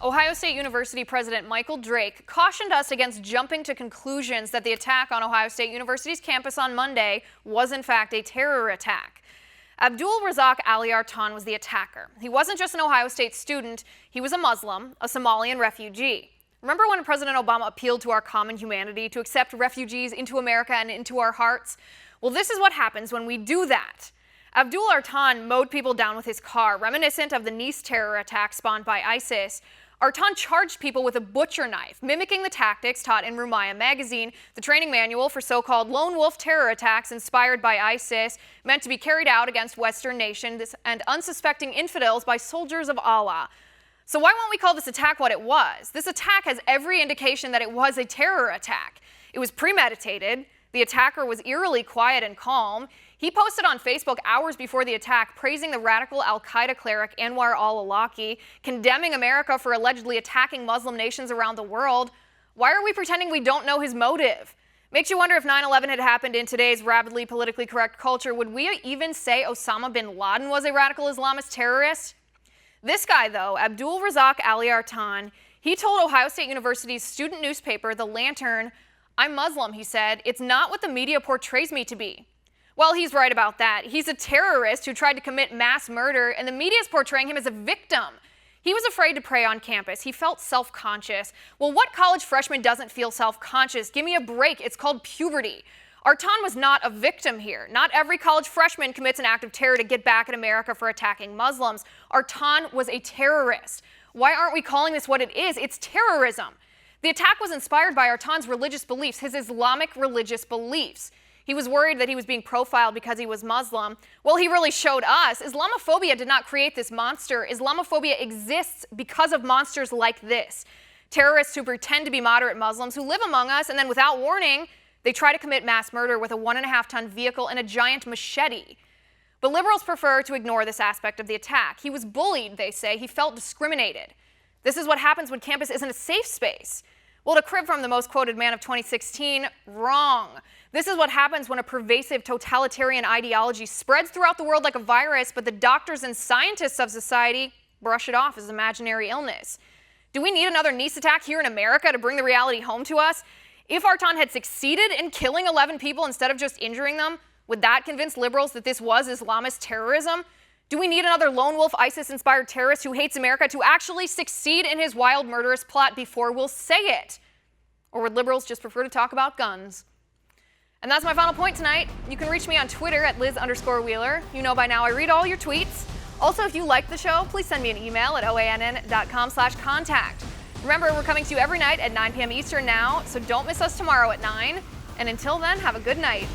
Ohio State University President Michael Drake cautioned us against jumping to conclusions that the attack on Ohio State University's campus on Monday was in fact a terror attack. Abdul Razak Ali Artan was the attacker. He wasn't just an Ohio State student, he was a Muslim, a Somalian refugee. Remember when President Obama appealed to our common humanity to accept refugees into America and into our hearts? Well, this is what happens when we do that. Abdul Artan mowed people down with his car, reminiscent of the Nice terror attack spawned by ISIS. Artan charged people with a butcher knife, mimicking the tactics taught in Rumaya magazine, the training manual for so-called lone wolf terror attacks inspired by ISIS, meant to be carried out against Western nations and unsuspecting infidels by soldiers of Allah. So why won't we call this attack what it was? This attack has every indication that it was a terror attack. It was premeditated. The attacker was eerily quiet and calm. He posted on Facebook hours before the attack praising the radical al-Qaeda cleric Anwar al-Awlaki, condemning America for allegedly attacking Muslim nations around the world. Why are we pretending we don't know his motive? Makes you wonder if 9/11 had happened in today's rapidly politically correct culture, would we even say Osama bin Laden was a radical Islamist terrorist? This guy, though, Abdul Razak Ali Artan, he told Ohio State University's student newspaper, The Lantern, "I'm Muslim," he said. "It's not what the media portrays me to be." Well, he's right about that. He's a terrorist who tried to commit mass murder, and the media is portraying him as a victim. He was afraid to pray on campus. He felt self-conscious. Well, what college freshman doesn't feel self-conscious? Give me a break. It's called puberty. Artan was not a victim here. Not every college freshman commits an act of terror to get back at America for attacking Muslims. Artan was a terrorist. Why aren't we calling this what it is? It's terrorism. The attack was inspired by Artan's religious beliefs, his Islamic religious beliefs. He was worried that he was being profiled because he was Muslim. Well, he really showed us. Islamophobia did not create this monster. Islamophobia exists because of monsters like this. Terrorists who pretend to be moderate Muslims who live among us, and then without warning, they try to commit mass murder with a 1.5-ton vehicle and a giant machete. But liberals prefer to ignore this aspect of the attack. He was bullied, they say. He felt discriminated. This is what happens when campus isn't a safe space. Well, to crib from the most quoted man of 2016, wrong. This is what happens when a pervasive totalitarian ideology spreads throughout the world like a virus, but the doctors and scientists of society brush it off as imaginary illness. Do we need another Nice attack here in America to bring the reality home to us? If Artan had succeeded in killing 11 people instead of just injuring them, would that convince liberals that this was Islamist terrorism? Do we need another lone wolf ISIS-inspired terrorist who hates America to actually succeed in his wild murderous plot before we'll say it? Or would liberals just prefer to talk about guns? And that's my final point tonight. You can reach me on Twitter at Liz_Wheeler. You know by now I read all your tweets. Also, if you like the show, please send me an email at oann.com/contact. Remember, we're coming to you every night at 9 p.m. Eastern now, so don't miss us tomorrow at 9. And until then, have a good night.